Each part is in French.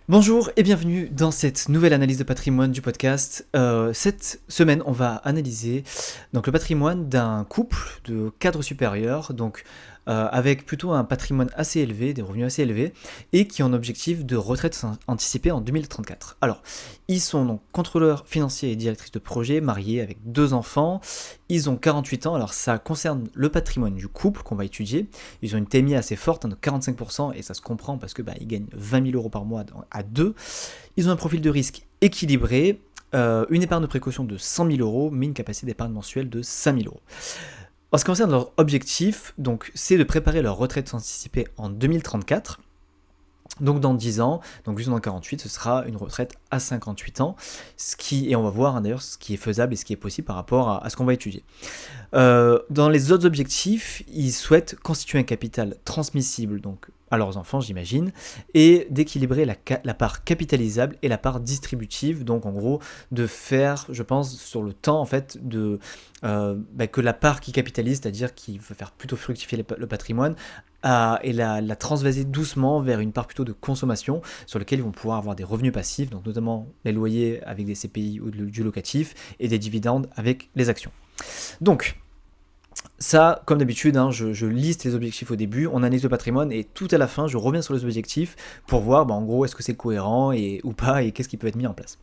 Bonjour et bienvenue dans cette nouvelle analyse de patrimoine du podcast. Cette semaine, on va analyser donc le patrimoine d'un couple de cadres supérieurs, avec plutôt un patrimoine assez élevé, des revenus assez élevés, et qui ont un objectif de retraite anticipée en 2034. Alors, ils sont donc contrôleurs financiers et directrices de projet, mariés avec 2 enfants. Ils ont 48 ans, alors ça concerne le patrimoine du couple qu'on va étudier. Ils ont une TMI assez forte, de 45%, et ça se comprend parce que ils gagnent 20 000 euros par mois à 2. Ils ont un profil de risque équilibré, une épargne de précaution de 100 000 euros, mais une capacité d'épargne mensuelle de 5 000 euros. En ce qui concerne leur objectif, c'est de préparer leur retraite anticipée en 2034. Donc dans 10 ans, donc juste dans 48, ce sera une retraite à 58 ans, et on va voir d'ailleurs ce qui est faisable et ce qui est possible par rapport à ce qu'on va étudier. Dans les autres objectifs, ils souhaitent constituer un capital transmissible donc à leurs enfants, j'imagine, et d'équilibrer la part capitalisable et la part distributive, donc en gros de faire, je pense, sur le temps en fait, que la part qui capitalise, c'est-à-dire qui veut faire plutôt fructifier le patrimoine, et la transvaser doucement vers une part plutôt de consommation sur laquelle ils vont pouvoir avoir des revenus passifs, donc notamment les loyers avec des CPI ou du locatif et des dividendes avec les actions. Donc, ça, comme d'habitude, je liste les objectifs au début, on analyse le patrimoine et tout à la fin, je reviens sur les objectifs pour voir en gros est-ce que c'est cohérent ou pas et qu'est-ce qui peut être mis en place.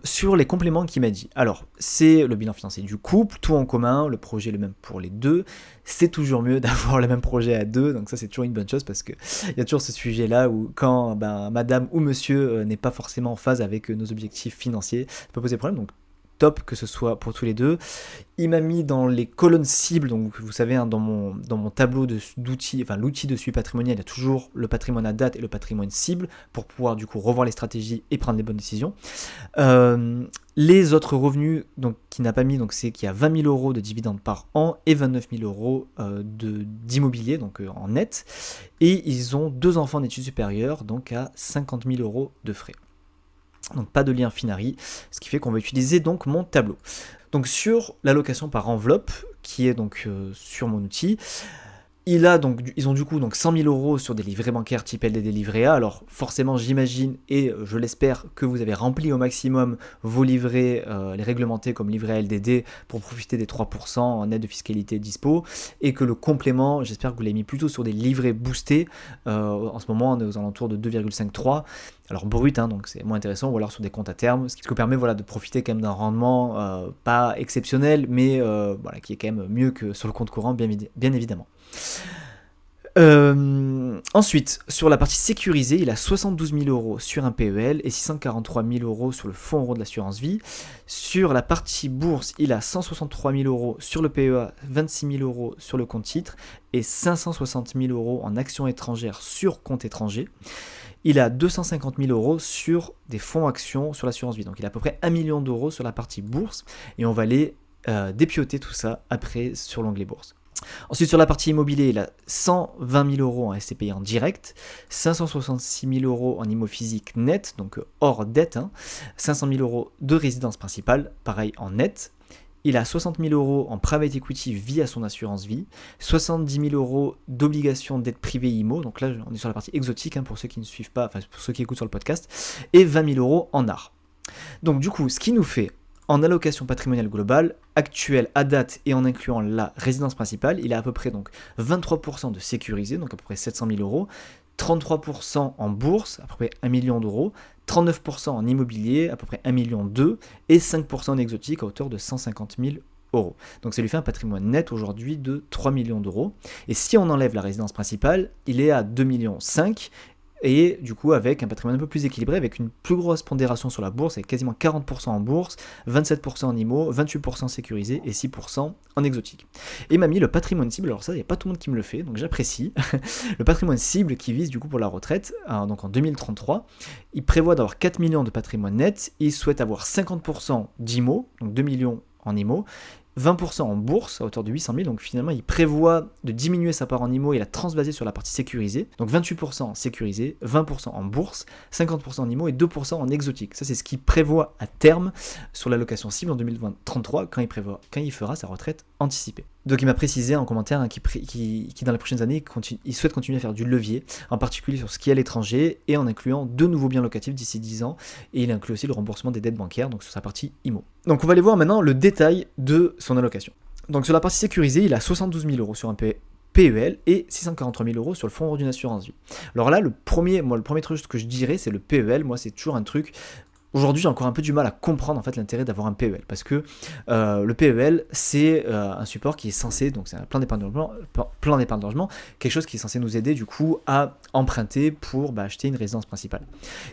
Sur les compléments qu'il m'a dit, alors c'est le bilan financier du couple, tout en commun, le projet est le même pour les deux. C'est toujours mieux d'avoir le même projet à deux, donc ça c'est toujours une bonne chose parce qu'il y a toujours ce sujet-là où quand madame ou monsieur n'est pas forcément en phase avec nos objectifs financiers, ça peut poser problème, donc top que ce soit pour tous les deux. Il m'a mis dans les colonnes cibles, donc vous savez, dans mon tableau d'outils, l'outil de suivi patrimonial, il y a toujours le patrimoine à date et le patrimoine cible pour pouvoir du coup revoir les stratégies et prendre les bonnes décisions. Les autres revenus qu'il n'a pas mis, c'est qu'il y a 20 000 euros de dividendes par an et 29 000 euros d'immobilier, en net. Et ils ont 2 enfants d'études supérieures, donc à 50 000 euros de frais. Donc pas de lien Finari, ce qui fait qu'on va utiliser donc mon tableau. Donc sur l'allocation par enveloppe, qui est sur mon outil, ils ont du coup 100 000 euros sur des livrets bancaires type LDD livret A. Alors forcément j'imagine et je l'espère que vous avez rempli au maximum vos livrets, les réglementés comme livret A LDD pour profiter des 3% en aide de fiscalité dispo, et que le complément, j'espère que vous l'avez mis plutôt sur des livrets boostés. En ce moment on est aux alentours de 2,53. Alors brut, donc c'est moins intéressant, ou alors sur des comptes à terme, ce qui vous permet de profiter quand même d'un rendement pas exceptionnel, mais qui est quand même mieux que sur le compte courant, bien évidemment. Ensuite, sur la partie sécurisée, il a 72 000 euros sur un PEL et 643 000 euros sur le fonds euro de l'assurance vie. Sur la partie bourse, il a 163 000 euros sur le PEA, 26 000 euros sur le compte titre et 560 000 euros en actions étrangères sur compte étranger. Il a 250 000 euros sur des fonds actions sur l'assurance vie. Donc il a à peu près 1 million d'euros sur la partie bourse et on va aller dépioter tout ça après sur l'onglet bourse. Ensuite, sur la partie immobilier, il a 120 000 euros en SCPI en direct, 566 000 euros en immo physique net, donc hors dette, 500 000 euros de résidence principale, pareil en net. Il a 60 000 euros en private equity via son assurance vie, 70 000 euros d'obligations dette privée IMO, donc là on est sur la partie exotique pour ceux qui ne suivent pas, pour ceux qui écoutent sur le podcast, et 20 000 euros en art. Donc du coup, ce qui nous fait en allocation patrimoniale globale, actuelle à date et en incluant la résidence principale, il a à peu près 23% de sécurisé, donc à peu près 700 000 euros, 33% en bourse, à peu près 1 million d'euros, 39% en immobilier, à peu près 1,2 million, et 5% en exotique à hauteur de 150 000 euros. Donc ça lui fait un patrimoine net aujourd'hui de 3 millions d'euros. Et si on enlève la résidence principale, il est à 2,5 millions, et du coup avec un patrimoine un peu plus équilibré, avec une plus grosse pondération sur la bourse, avec quasiment 40% en bourse, 27% en IMO, 28% sécurisé et 6% en exotique. Et il m'a mis le patrimoine cible, alors ça il n'y a pas tout le monde qui me le fait, donc j'apprécie. Le patrimoine cible qui vise du coup pour la retraite, donc en 2033, il prévoit d'avoir 4 millions de patrimoine net, il souhaite avoir 50% d'IMO, donc 2 millions en IMO, 20% en bourse à hauteur de 800 000, donc finalement il prévoit de diminuer sa part en IMO et la transvaser sur la partie sécurisée, donc 28% sécurisé, 20% en bourse, 50% en IMO et 2% en exotique. Ça c'est ce qu'il prévoit à terme sur l'allocation cible en 2033 quand il fera sa retraite anticipé. Donc il m'a précisé en commentaire qui dans les prochaines années, il souhaite continuer à faire du levier, en particulier sur ce qui est à l'étranger, et en incluant de nouveaux biens locatifs d'ici 10 ans, et il inclut aussi le remboursement des dettes bancaires, donc sur sa partie IMO. Donc on va aller voir maintenant le détail de son allocation. Donc sur la partie sécurisée, il a 72 000 euros sur un PEL et 643 000 euros sur le fonds d'une assurance vie. Alors là, le premier truc que je dirais, c'est le PEL. Moi, c'est toujours un truc. Aujourd'hui, j'ai encore un peu du mal à comprendre en fait l'intérêt d'avoir un PEL parce que le PEL, c'est un support qui est censé, donc c'est un plan d'épargne de logement, quelque chose qui est censé nous aider du coup à emprunter pour acheter une résidence principale.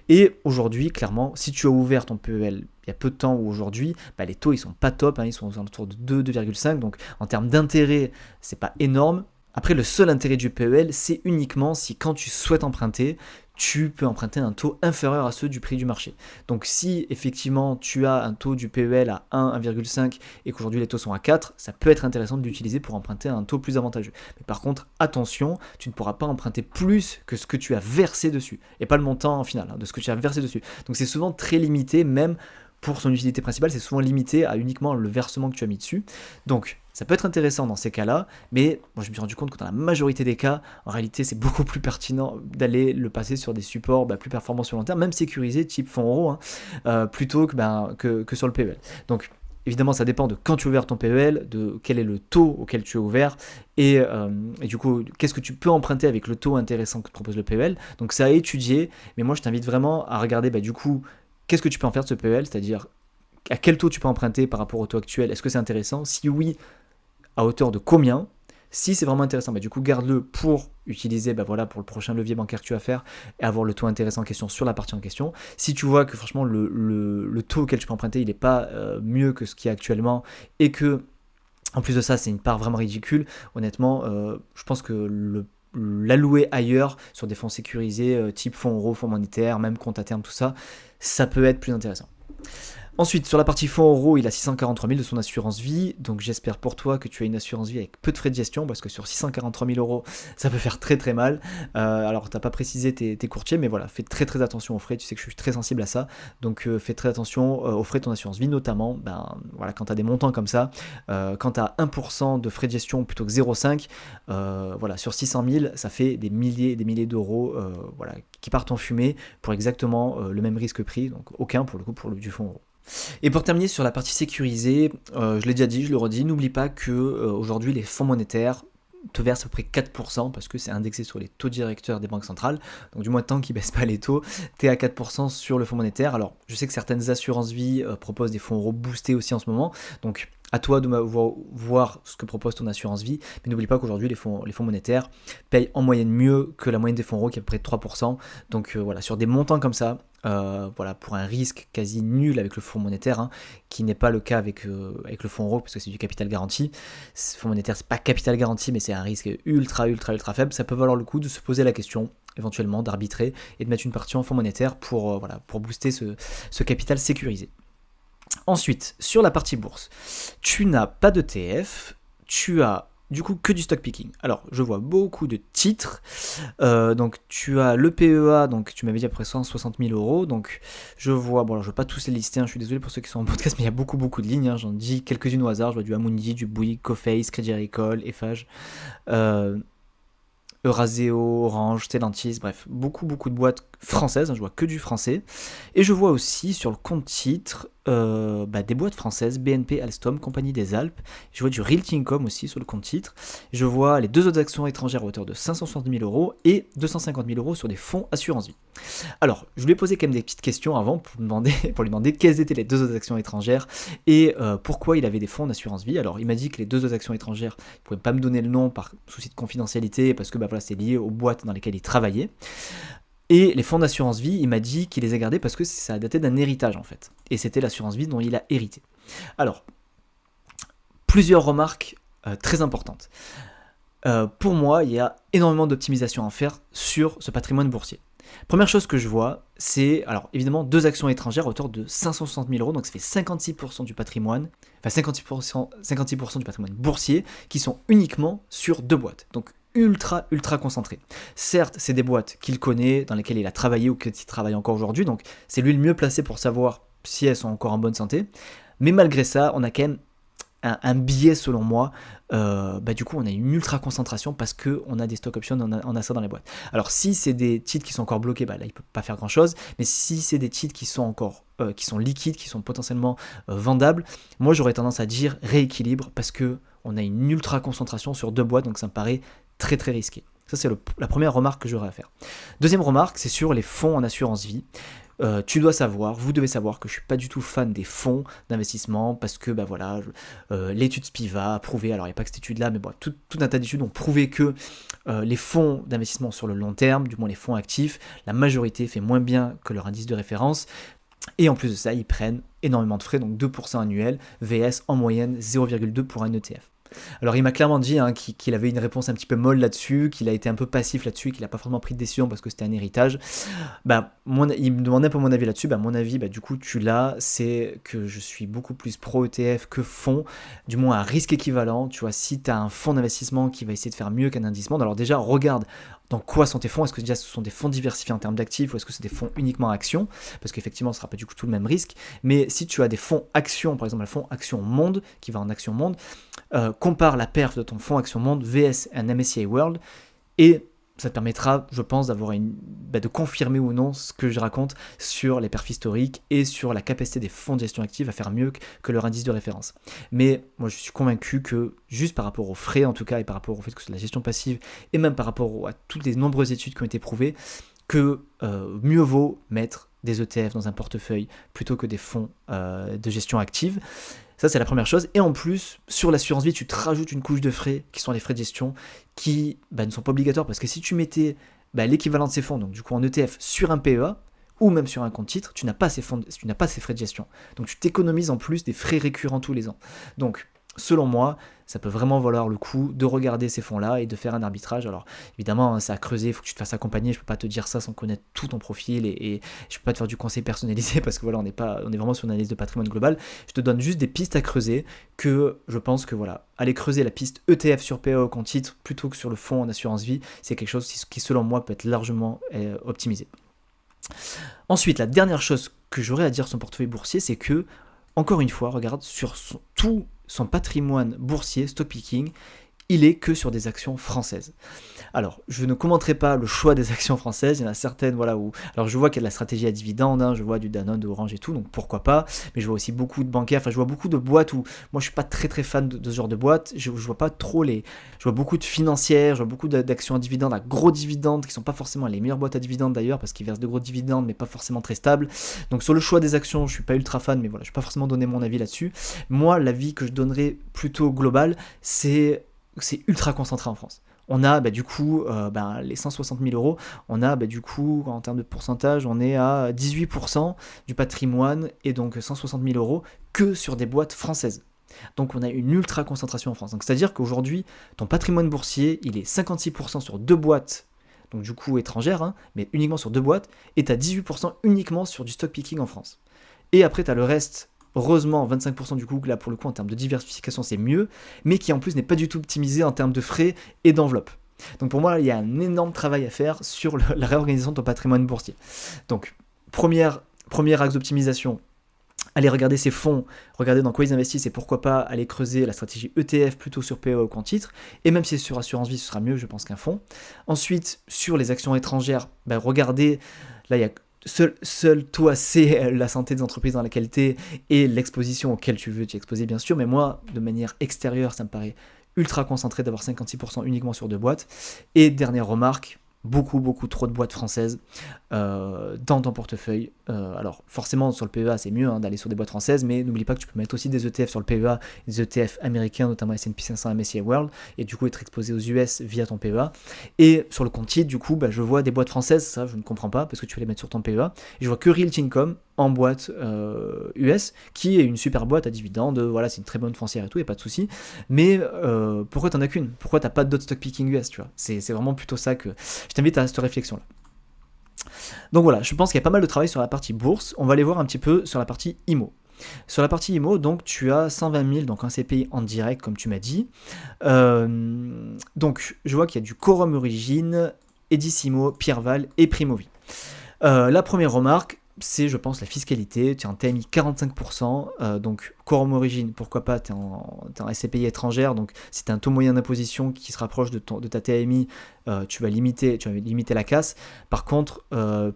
Et aujourd'hui, clairement, si tu as ouvert ton PEL il y a peu de temps ou aujourd'hui, les taux ils sont pas top, ils sont autour de 2,5, donc en termes d'intérêt, c'est pas énorme. Après, le seul intérêt du PEL, c'est uniquement si quand tu souhaites emprunter, tu peux emprunter un taux inférieur à ceux du prix du marché. Donc si effectivement tu as un taux du PEL à 1, 1,5 et qu'aujourd'hui les taux sont à 4, ça peut être intéressant de l'utiliser pour emprunter un taux plus avantageux. Mais par contre, attention, tu ne pourras pas emprunter plus que ce que tu as versé dessus, et pas le montant final de ce que tu as versé dessus. Donc c'est souvent très limité, même pour son utilité principale, c'est souvent limité à uniquement le versement que tu as mis dessus. Donc ça peut être intéressant dans ces cas-là, mais moi je me suis rendu compte que dans la majorité des cas, en réalité c'est beaucoup plus pertinent d'aller le passer sur des supports plus performants sur le long terme, même sécurisés, type fonds euros, plutôt que sur le PEL. Donc évidemment ça dépend de quand tu as ouvert ton PEL, de quel est le taux auquel tu as ouvert, et du coup qu'est-ce que tu peux emprunter avec le taux intéressant que te propose le PEL. Donc ça à étudier, mais moi je t'invite vraiment à regarder du coup qu'est-ce que tu peux en faire de ce PEL, c'est-à-dire à quel taux tu peux emprunter par rapport au taux actuel, est-ce que c'est intéressant, si oui, à hauteur de combien. Si c'est vraiment intéressant, du coup garde-le pour utiliser pour le prochain levier bancaire que tu vas faire et avoir le taux intéressant en question sur la partie en question. Si tu vois que franchement le taux auquel tu peux emprunter il n'est pas mieux que ce qu'il y a actuellement et que en plus de ça c'est une part vraiment ridicule, honnêtement je pense que l'allouer ailleurs sur des fonds sécurisés type fonds euros, fonds monétaires, même compte à terme, tout ça, ça peut être plus intéressant. Ensuite, sur la partie fonds euros, il a 643 000 de son assurance vie, donc j'espère pour toi que tu as une assurance vie avec peu de frais de gestion, parce que sur 643 000 euros, ça peut faire très très mal. Alors, tu n'as pas précisé tes courtiers, mais voilà, fais très très attention aux frais, tu sais que je suis très sensible à ça, donc fais très attention aux frais de ton assurance vie, notamment quand tu as des montants comme ça, quand tu as 1% de frais de gestion plutôt que 0,5, sur 600 000, ça fait des milliers d'euros qui partent en fumée pour exactement le même risque pris, donc aucun pour le coup du fonds euro. Et pour terminer sur la partie sécurisée, je l'ai déjà dit, je le redis, n'oublie pas que aujourd'hui les fonds monétaires te versent à peu près 4% parce que c'est indexé sur les taux directeurs des banques centrales, donc du moins tant qu'ils ne baissent pas les taux, tu es à 4% sur le fonds monétaire. Alors je sais que certaines assurances vie proposent des fonds euros boostés aussi en ce moment, donc à toi de voir ce que propose ton assurance vie, mais n'oublie pas qu'aujourd'hui les fonds monétaires payent en moyenne mieux que la moyenne des fonds euros qui est à peu près de 3%, donc sur des montants comme ça, pour un risque quasi nul avec le fonds monétaire, qui n'est pas le cas avec le fonds euro parce que c'est du capital garanti. Le fonds monétaire c'est pas capital garanti mais c'est un risque ultra faible. Ça peut valoir le coup de se poser la question éventuellement d'arbitrer et de mettre une partie en fonds monétaire pour booster ce capital sécurisé. Ensuite, sur la partie bourse, tu n'as pas d'ETF, tu as du coup que du stock picking. Alors je vois beaucoup de titres, donc tu as le PEA, donc tu m'avais dit à peu près 160 000 euros, donc je vois, je ne vais pas tous les lister, je suis désolé pour ceux qui sont en podcast, mais il y a beaucoup de lignes, j'en dis quelques-unes au hasard, je vois du Amundi, du Bouygues, Coface, Crédit Agricole, Eiffage, Euraseo, Orange, Stellantis, bref, beaucoup de boîtes françaises, je vois que du français, et je vois aussi sur le compte titre des boîtes françaises, BNP, Alstom, Compagnie des Alpes, je vois du Realty Income aussi sur le compte titre, je vois les 2 autres actions étrangères à hauteur de 560 000 euros et 250 000 euros sur des fonds assurance vie. Alors, je lui ai posé quand même des petites questions avant pour lui demander quelles étaient les 2 autres actions étrangères et pourquoi il avait des fonds d'assurance vie. Alors, il m'a dit que les 2 autres actions étrangères, il ne pouvait pas me donner le nom par souci de confidentialité parce que c'est lié aux boîtes dans lesquelles il travaillait. Et les fonds d'assurance vie, il m'a dit qu'il les a gardés parce que ça a daté d'un héritage en fait. Et c'était l'assurance vie dont il a hérité. Alors, plusieurs remarques très importantes. Pour moi, il y a énormément d'optimisation à faire sur ce patrimoine boursier. Première chose que je vois, c'est, alors évidemment, 2 actions étrangères à hauteur de 560 000 euros, donc ça fait 56% du patrimoine, 56% du patrimoine boursier qui sont uniquement sur 2 boîtes. Donc ultra concentré. Certes, c'est des boîtes qu'il connaît, dans lesquelles il a travaillé ou qu'il travaille encore aujourd'hui, donc c'est lui le mieux placé pour savoir si elles sont encore en bonne santé, mais malgré ça, on a quand même un biais selon moi. Du coup on a une ultra concentration parce qu'on a des stock options, on a ça dans les boîtes. Alors si c'est des titres qui sont encore bloqués, là il peut pas faire grand chose, mais si c'est des titres qui sont encore qui sont liquides, qui sont potentiellement vendables, moi j'aurais tendance à dire rééquilibre parce que on a une ultra concentration sur 2 boîtes, donc ça me paraît très très risqué. Ça c'est la première remarque que j'aurais à faire. Deuxième remarque, c'est sur les fonds en assurance vie. Vous devez savoir que je suis pas du tout fan des fonds d'investissement parce que l'étude Spiva a prouvé, alors il n'y a pas que cette étude là, mais tout un tas d'études ont prouvé que les fonds d'investissement sur le long terme, du moins les fonds actifs, la majorité fait moins bien que leur indice de référence. Et en plus de ça, ils prennent énormément de frais, donc 2% annuel, VS en moyenne 0,2 pour un ETF. Alors il m'a clairement dit qu'il avait une réponse un petit peu molle là-dessus, qu'il a été un peu passif là-dessus, qu'il n'a pas forcément pris de décision parce que c'était un héritage. Il me demandait un peu mon avis là-dessus. Mon avis, du coup, tu l'as, c'est que je suis beaucoup plus pro ETF que fonds, du moins à risque équivalent. Tu vois, si tu as un fonds d'investissement qui va essayer de faire mieux qu'un indice monde, alors déjà, regarde dans quoi sont tes fonds. Est-ce que déjà ce sont des fonds diversifiés en termes d'actifs ou est-ce que c'est des fonds uniquement actions? Parce qu'effectivement, ce ne sera pas du coup tout le même risque. Mais si tu as des fonds actions, par exemple un fonds action monde qui va en action monde, compare la perf de ton fonds action monde vs un MSCI World et ça te permettra, je pense, de confirmer ou non ce que je raconte sur les perfs historiques et sur la capacité des fonds de gestion active à faire mieux que leur indice de référence. Mais moi, je suis convaincu que juste par rapport aux frais, en tout cas, et par rapport au fait que c'est de la gestion passive, et même par rapport à toutes les nombreuses études qui ont été prouvées, que mieux vaut mettre des ETF dans un portefeuille plutôt que des fonds de gestion active. Ça, c'est la première chose. Et en plus, sur l'assurance vie, tu te rajoutes une couche de frais qui sont les frais de gestion qui ne sont pas obligatoires parce que si tu mettais l'équivalent de ces fonds, donc du coup en ETF, sur un PEA ou même sur un compte titre, tu n'as pas ces frais de gestion. Donc tu t'économises en plus des frais récurrents tous les ans. Donc, selon moi, ça peut vraiment valoir le coup de regarder ces fonds-là et de faire un arbitrage. Alors évidemment, c'est à creuser, il faut que tu te fasses accompagner, je ne peux pas te dire ça sans connaître tout ton profil et je ne peux pas te faire du conseil personnalisé parce que on est vraiment sur une analyse de patrimoine global. Je te donne juste des pistes à creuser que je pense que aller creuser la piste ETF sur PE au compte titre plutôt que sur le fonds en assurance vie, c'est quelque chose qui selon moi peut être largement optimisé. Ensuite, la dernière chose que j'aurais à dire sur son portefeuille boursier, c'est que encore une fois, regarde sur tout son patrimoine boursier, stock picking, il est que sur des actions françaises. Alors, je ne commenterai pas le choix des actions françaises, il y en a certaines, alors je vois qu'il y a de la stratégie à dividendes, je vois du Danone, de Orange et tout, donc pourquoi pas, mais je vois aussi beaucoup de bancaires, je vois beaucoup de boîtes où, moi je suis pas très très fan de ce genre de boîtes, je vois pas trop je vois beaucoup de financières, je vois beaucoup d'actions à dividendes, à gros dividendes, qui sont pas forcément les meilleures boîtes à dividendes d'ailleurs, parce qu'ils versent de gros dividendes, mais pas forcément très stables. Donc sur le choix des actions, je suis pas ultra fan, mais je vais pas forcément donner mon avis là-dessus. Moi, l'avis que je donnerais plutôt global, c'est ultra concentré en France. On a du coup les 160 000 euros, on a du coup en termes de pourcentage, on est à 18% du patrimoine et donc 160 000 euros que sur des boîtes françaises. Donc on a une ultra concentration en France. Donc c'est-à-dire qu'aujourd'hui, ton patrimoine boursier, il est 56% sur 2 boîtes, donc du coup étrangères, mais uniquement sur 2 boîtes, et tu as 18% uniquement sur du stock picking en France. Et après tu as le reste. Heureusement, 25% du coup, là pour le coup en termes de diversification c'est mieux, mais qui en plus n'est pas du tout optimisé en termes de frais et d'enveloppe. Donc pour moi, il y a un énorme travail à faire sur la réorganisation de ton patrimoine boursier. Donc, premier axe d'optimisation, aller regarder ces fonds, regarder dans quoi ils investissent et pourquoi pas aller creuser la stratégie ETF plutôt sur PE ou compte titre. Et même si c'est sur assurance vie, ce sera mieux, je pense, qu'un fonds. Ensuite, sur les actions étrangères, regardez, là il y a Seul toi c'est la santé des entreprises dans laquelle tu es et l'exposition auquel tu veux t'y exposer bien sûr, mais moi de manière extérieure ça me paraît ultra concentré d'avoir 56% uniquement sur 2 boîtes. Et dernière remarque, beaucoup trop de boîtes françaises dans ton portefeuille. Alors forcément sur le PEA c'est mieux d'aller sur des boîtes françaises, mais n'oublie pas que tu peux mettre aussi des ETF sur le PEA, des ETF américains notamment S&P 500, MSCI World, et du coup être exposé aux US via ton PEA. Et sur le compte titre du coup je vois des boîtes françaises, ça je ne comprends pas parce que tu vas les mettre sur ton PEA, et je vois que Realty Income en boîte US qui est une super boîte à dividendes, c'est une très bonne foncière et tout, et pas de souci, mais pourquoi t'en as qu'une, pourquoi t'as pas d'autres stock picking US, tu vois, c'est vraiment plutôt ça que je t'invite à cette réflexion là. Donc voilà, je pense qu'il y a pas mal de travail sur la partie bourse. On va aller voir un petit peu sur la partie IMO. Sur la partie IMO, donc tu as 120 000, donc un CPI en direct comme tu m'as dit. Donc je vois qu'il y a du Quorum Origine, Edissimo, Pierreval et Primovie. La première remarque, c'est je pense la fiscalité, tu as un TMI 45%, donc Quorum Origin, pourquoi pas, t'es en SCPI étrangère, donc si t'as un taux moyen d'imposition qui se rapproche de ta TAMI, tu vas limiter la casse. Par contre,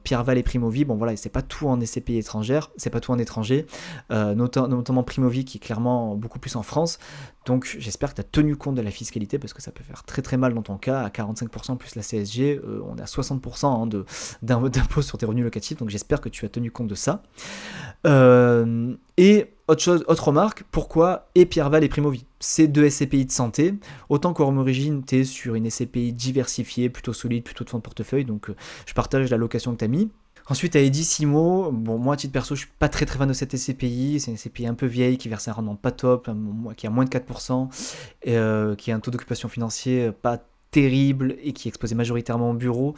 Pierreval et Primovie, bon voilà, c'est pas tout en SCPI étrangère, c'est pas tout en étranger, notamment Primovie qui est clairement beaucoup plus en France. Donc j'espère que tu as tenu compte de la fiscalité parce que ça peut faire très très mal dans ton cas. À 45% plus la CSG, on est à 60% d'impôt sur tes revenus locatifs, donc j'espère que tu as tenu compte de ça. Et autre remarque, pourquoi et Pierreval et Primovie? C'est deux SCPI de santé. Autant qu'Quorum Origin, tu es sur une SCPI diversifiée, plutôt solide, plutôt de fonds de portefeuille, donc je partage la location que tu as mis. Ensuite, à Edissimo, bon, moi, à titre perso, je suis pas très très fan de cette SCPI. C'est une SCPI un peu vieille qui verse un rendement pas top, qui a moins de 4%, et, qui a un taux d'occupation financier pas terrible et qui est exposé majoritairement au bureau.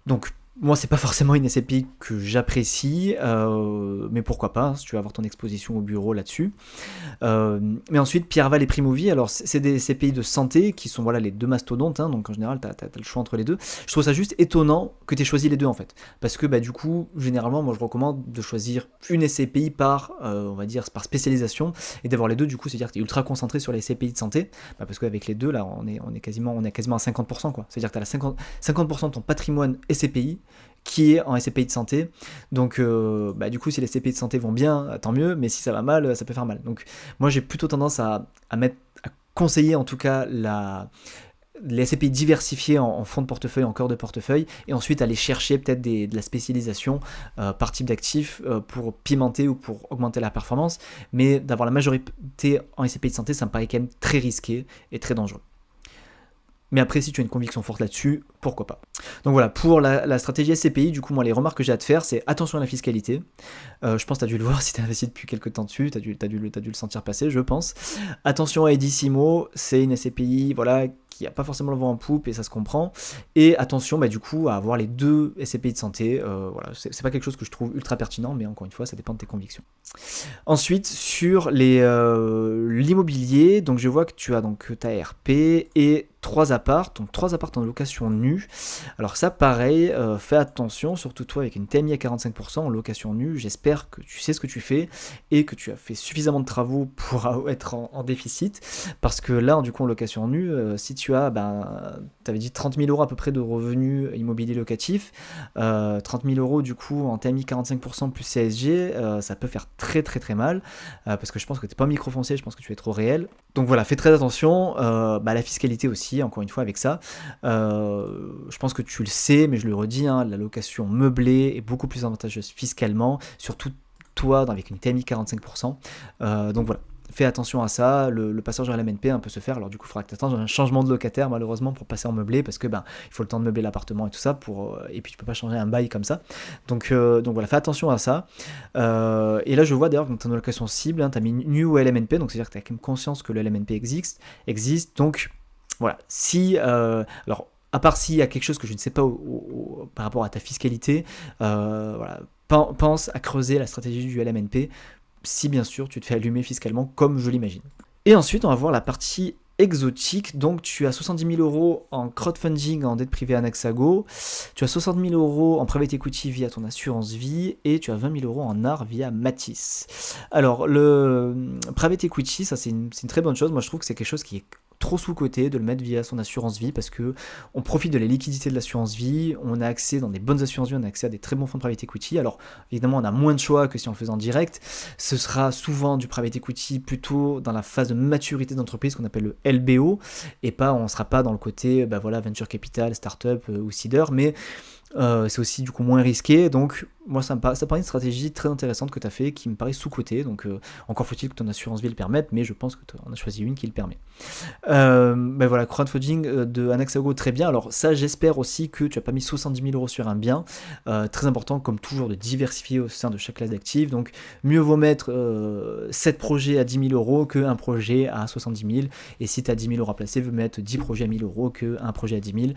Donc, moi, c'est pas forcément une SCPI que j'apprécie, mais pourquoi pas, si tu veux avoir ton exposition au bureau là-dessus. Mais ensuite, Pierreval et Primovie, alors c'est des SCPI de santé qui sont voilà, les deux mastodontes, hein, donc en général, tu as le choix entre les deux. Je trouve ça juste étonnant que tu aies choisi les deux en fait. Parce que du coup, généralement, moi je recommande de choisir une SCPI par, on va dire, par spécialisation et d'avoir les deux, du coup, c'est-à-dire que tu es ultra concentré sur les SCPI de santé, parce qu'avec les deux, là, on est quasiment à 50%, quoi. C'est-à-dire que tu as 50% de ton patrimoine SCPI qui est en SCPI de santé. Donc, du coup, si les SCPI de santé vont bien, tant mieux, mais si ça va mal, ça peut faire mal. Donc, moi, j'ai plutôt tendance à conseiller en tout cas les SCPI diversifiés en fonds de portefeuille, en corps de portefeuille, et ensuite aller chercher peut-être de la spécialisation par type d'actif pour pimenter ou pour augmenter la performance. Mais d'avoir la majorité en SCPI de santé, ça me paraît quand même très risqué et très dangereux. Mais après, si tu as une conviction forte là-dessus, pourquoi pas. Donc voilà, pour la stratégie SCPI, du coup, moi, les remarques que j'ai à te faire, c'est attention à la fiscalité. Je pense que tu as dû le voir si tu as investi depuis quelques temps dessus, tu as dû le sentir passer, je pense. Attention à Edissimo, c'est une SCPI, voilà, qui n'a pas forcément le vent en poupe et ça se comprend. Et attention, du coup, à avoir les deux SCPI de santé. Voilà, c'est pas quelque chose que je trouve ultra pertinent, mais encore une fois, ça dépend de tes convictions. Ensuite, sur l'immobilier, donc je vois que tu as donc ta RP et 3 apparts, donc 3 apparts en location nue. Alors ça, pareil, fais attention, surtout toi avec une TMI à 45% en location nue. J'espère que tu sais ce que tu fais et que tu as fait suffisamment de travaux pour être en déficit. Parce que là, du coup, en location nue, si tu as, tu avais dit 30 000 euros à peu près de revenus immobiliers locatifs, 30 000 euros du coup en TMI 45% plus CSG, ça peut faire très très très mal, parce que je pense que tu n'es pas microfoncier, je pense que tu es trop réel. Donc voilà, fais très attention, la fiscalité aussi, encore une fois avec ça. Je pense que tu le sais, mais je le redis, hein, la location meublée est beaucoup plus avantageuse fiscalement, surtout toi avec une TMI 45%. Donc voilà. Fais attention à ça, le passage à l'MNP peut se faire, alors du coup il faudra que tu attendes un changement de locataire malheureusement pour passer en meublé, parce que il faut le temps de meubler l'appartement et tout ça, et puis tu peux pas changer un bail comme ça, donc voilà, fais attention à ça. Et là je vois d'ailleurs que dans ta location cible, tu as mis New LMNP, donc c'est à dire que tu as quand même conscience que le LMNP existe, donc voilà, alors à part s'il y a quelque chose que je ne sais pas par rapport à ta fiscalité, voilà, pense à creuser la stratégie du LMNP, si bien sûr tu te fais allumer fiscalement comme je l'imagine. Et ensuite on va voir la partie exotique, donc tu as 70 000 euros en crowdfunding en dette privée Anaxago, tu as 60 000 euros en private equity via ton assurance vie, et tu as 20 000 euros en art via Matisse. Alors le private equity, ça c'est une très bonne chose, moi je trouve que c'est quelque chose qui est trop sous-coté de le mettre via son assurance vie, parce que on profite de la liquidité de l'assurance vie, on a accès dans des bonnes assurances vie, on a accès à des très bons fonds de private equity. Alors évidemment on a moins de choix que si on le faisait en direct, ce sera souvent du private equity plutôt dans la phase de maturité d'entreprise qu'on appelle le LBO, et on sera pas dans le côté venture capital, startup ou seeder, mais c'est aussi du coup moins risqué, donc moi ça paraît une stratégie très intéressante que tu as fait, qui me paraît sous-cotée, donc encore faut-il que ton assurance vie le permette, mais je pense que tu en as choisi une qui le permet. Voilà, crowdfunding de Anaxago, très bien. Alors ça, j'espère aussi que tu n'as pas mis 70 000 euros sur un bien, très important comme toujours de diversifier au sein de chaque classe d'actifs, donc mieux vaut mettre 7 projets à 10 000 euros qu'un projet à 70 000, et si tu as 10 000 euros à placer, veut mettre 10 projets à 1 000 euros qu'un projet à 10 000,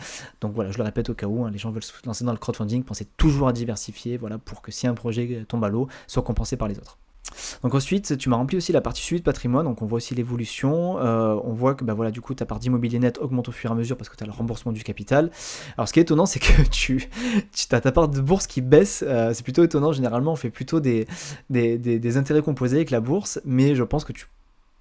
donc voilà, je le répète au cas où, les gens veulent se lancer dans le crowdfunding, pensez toujours à diversifier, voilà, pour que si un projet tombe à l'eau, soit compensé par les autres. Donc ensuite, tu m'as rempli aussi la partie suivi de patrimoine, donc on voit aussi l'évolution, on voit que voilà, du coup ta part d'immobilier net augmente au fur et à mesure parce que tu as le remboursement du capital. Alors ce qui est étonnant, c'est que tu as ta part de bourse qui baisse, c'est plutôt étonnant, généralement on fait plutôt des intérêts composés avec la bourse, mais je pense que tu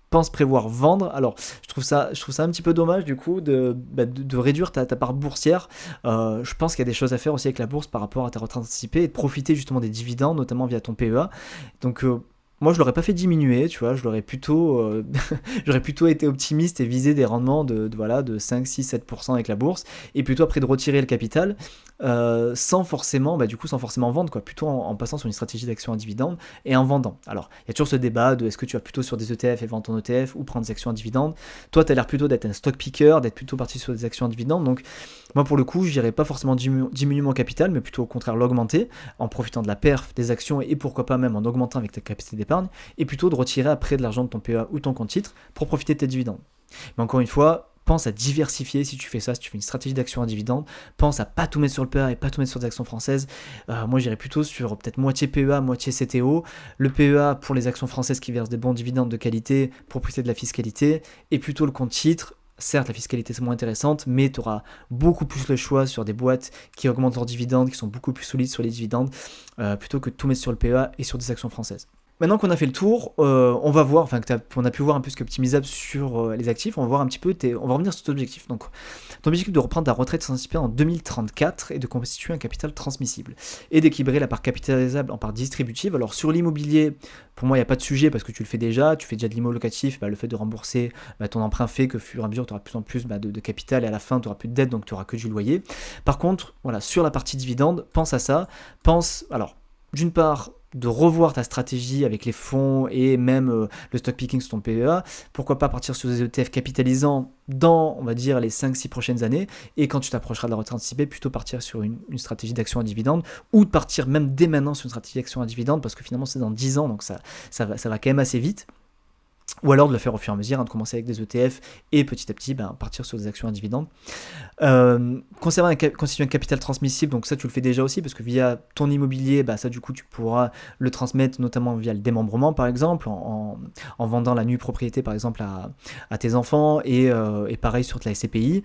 penses prévoir vendre. Alors, je trouve ça un petit peu dommage du coup de réduire ta part boursière. Je pense qu'il y a des choses à faire aussi avec la bourse par rapport à ta retraite anticipée et de profiter justement des dividendes, notamment via ton PEA. Donc, moi, je l'aurais pas fait diminuer, tu vois, j'aurais plutôt été optimiste et visé des rendements voilà, de 5, 6, 7% avec la bourse, et plutôt après de retirer le capital, sans forcément, sans forcément vendre, quoi, plutôt en passant sur une stratégie d'action à dividende et en vendant. Alors, il y a toujours ce débat de est-ce que tu vas plutôt sur des ETF et vendre ton ETF ou prendre des actions à dividende. Toi, tu as l'air plutôt d'être un stock picker, d'être plutôt parti sur des actions à dividende, donc moi, pour le coup, je n'irais pas forcément diminuer mon capital, mais plutôt au contraire l'augmenter en profitant de la perf des actions et pourquoi pas même en augmentant avec ta capacité d'épargne, et plutôt de retirer après de l'argent de ton PEA ou ton compte titre pour profiter de tes dividendes. Mais encore une fois, pense à diversifier si tu fais ça, si tu fais une stratégie d'action à dividende, pense à pas tout mettre sur le PEA et pas tout mettre sur des actions françaises. Moi j'irais plutôt sur peut-être moitié PEA, moitié CTO, le PEA pour les actions françaises qui versent des bons dividendes de qualité pour profiter de la fiscalité, et plutôt le compte titre. Certes, la fiscalité c'est moins intéressante, mais tu auras beaucoup plus le choix sur des boîtes qui augmentent leurs dividendes, qui sont beaucoup plus solides sur les dividendes, plutôt que de tout mettre sur le PEA et sur des actions françaises. Maintenant qu'on a fait le tour, on va voir, on a pu voir un peu ce qu'optimisable sur les actifs, on va voir un petit peu, on va revenir sur ton objectif. Donc, ton objectif de reprendre ta retraite anticipée en 2034 et de constituer un capital transmissible et d'équilibrer la part capitalisable en part distributive. Alors, sur l'immobilier, pour moi, il n'y a pas de sujet parce que tu le fais déjà, tu fais déjà de l'immo locatif, le fait de rembourser ton emprunt fait que, au fur et à mesure, tu auras de plus en plus de capital et à la fin, tu n'auras plus de dette, donc tu n'auras que du loyer. Par contre, voilà, sur la partie dividende, pense à ça, alors, d'une part, de revoir ta stratégie avec les fonds et même le stock picking sur ton PEA, pourquoi pas partir sur des ETF capitalisants dans, on va dire, les 5-6 prochaines années, et quand tu t'approcheras de la retraite anticipée, plutôt partir sur une stratégie d'action à dividende, ou de partir même dès maintenant sur une stratégie d'action à dividende, parce que finalement c'est dans 10 ans, donc ça va quand même assez vite. Ou alors de le faire au fur et à mesure, de commencer avec des ETF et petit à petit partir sur des actions à dividendes. Constituer un capital transmissible, donc ça tu le fais déjà aussi parce que via ton immobilier, ça du coup tu pourras le transmettre notamment via le démembrement par exemple, en vendant la nue propriété par exemple à tes enfants et pareil sur la SCPI.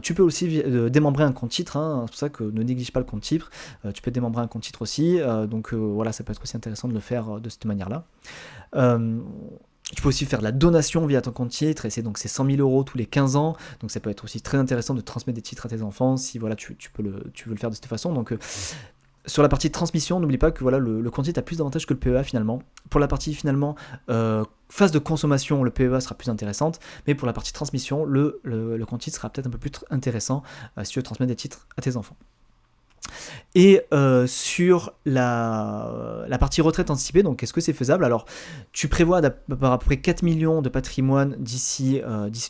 Tu peux aussi démembrer un compte titre, c'est pour ça que ne néglige pas le compte titre, tu peux démembrer un compte titre aussi, donc voilà, ça peut être aussi intéressant de le faire de cette manière-là. Tu peux aussi faire de la donation via ton compte titre, et c'est 100 000 euros tous les 15 ans, donc ça peut être aussi très intéressant de transmettre des titres à tes enfants si voilà, tu veux le faire de cette façon. Donc sur la partie transmission, n'oublie pas que voilà, le compte titre a plus d'avantages que le PEA finalement. Pour la partie finalement phase de consommation, le PEA sera plus intéressante, mais pour la partie transmission, le compte titre sera peut-être un peu plus intéressant si tu veux transmettre des titres à tes enfants. Et sur la partie retraite anticipée, donc est-ce que c'est faisable? Alors tu prévois d'avoir à peu près 4 millions de patrimoine d'ici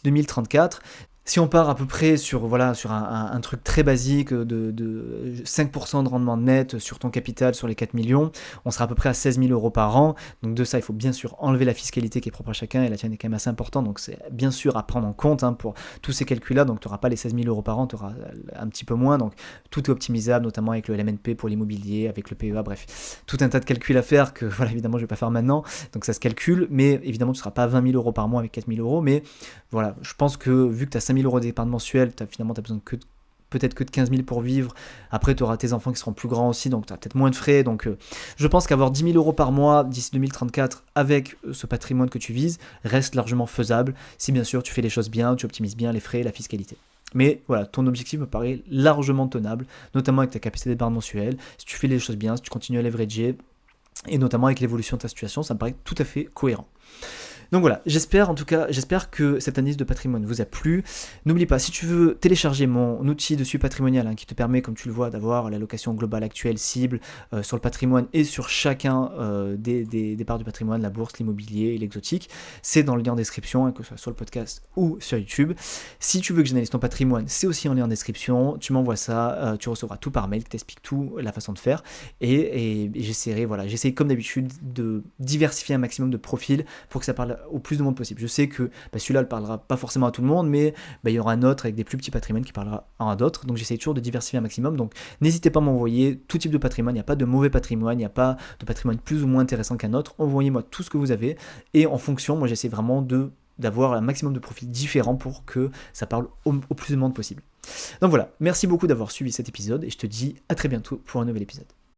2034. Si on part à peu près sur un truc très basique de 5% de rendement net sur ton capital sur les 4 millions, on sera à peu près à 16 000 euros par an. Donc de ça, il faut bien sûr enlever la fiscalité qui est propre à chacun, et la tienne est quand même assez importante, donc c'est bien sûr à prendre en compte pour tous ces calculs-là. Donc tu n'auras pas les 16 000 euros par an, tu auras un petit peu moins, donc tout est optimisable, notamment avec le LMNP pour l'immobilier, avec le PEA, bref, tout un tas de calculs à faire que voilà, évidemment je ne vais pas faire maintenant, donc ça se calcule, mais évidemment tu ne seras pas à 20 000 euros par mois avec 4 000 euros, mais voilà, je pense que vu que tu as 5 000 euros d'épargne mensuelle, finalement tu as besoin peut-être que de 15 000 pour vivre. Après tu auras tes enfants qui seront plus grands aussi, donc tu as peut-être moins de frais, donc je pense qu'avoir 10 000 euros par mois d'ici 2034 avec ce patrimoine que tu vises reste largement faisable, si bien sûr tu fais les choses bien, tu optimises bien les frais et la fiscalité. Mais voilà, ton objectif me paraît largement tenable, notamment avec ta capacité d'épargne mensuelle, si tu fais les choses bien, si tu continues à leverager, et notamment avec l'évolution de ta situation, ça me paraît tout à fait cohérent. Donc voilà, j'espère que cette analyse de patrimoine vous a plu. N'oublie pas, si tu veux télécharger mon outil de suivi patrimonial qui te permet, comme tu le vois, d'avoir l'allocation globale actuelle cible sur le patrimoine et sur chacun des parts du patrimoine, la bourse, l'immobilier et l'exotique, c'est dans le lien en description, que ce soit sur le podcast ou sur YouTube. Si tu veux que j'analyse ton patrimoine, c'est aussi en lien en description, tu m'envoies ça, tu recevras tout par mail, je t'explique tout, la façon de faire, et j'essaierai comme d'habitude de diversifier un maximum de profils pour que ça au plus de monde possible. Je sais que celui-là ne parlera pas forcément à tout le monde, mais il y aura un autre avec des plus petits patrimoines qui parlera à d'autres, donc j'essaie toujours de diversifier un maximum, donc n'hésitez pas à m'envoyer tout type de patrimoine, il n'y a pas de mauvais patrimoine, il n'y a pas de patrimoine plus ou moins intéressant qu'un autre, envoyez-moi tout ce que vous avez, et en fonction, moi j'essaie vraiment d'avoir un maximum de profils différents pour que ça parle au plus de monde possible. Donc voilà, merci beaucoup d'avoir suivi cet épisode, et je te dis à très bientôt pour un nouvel épisode.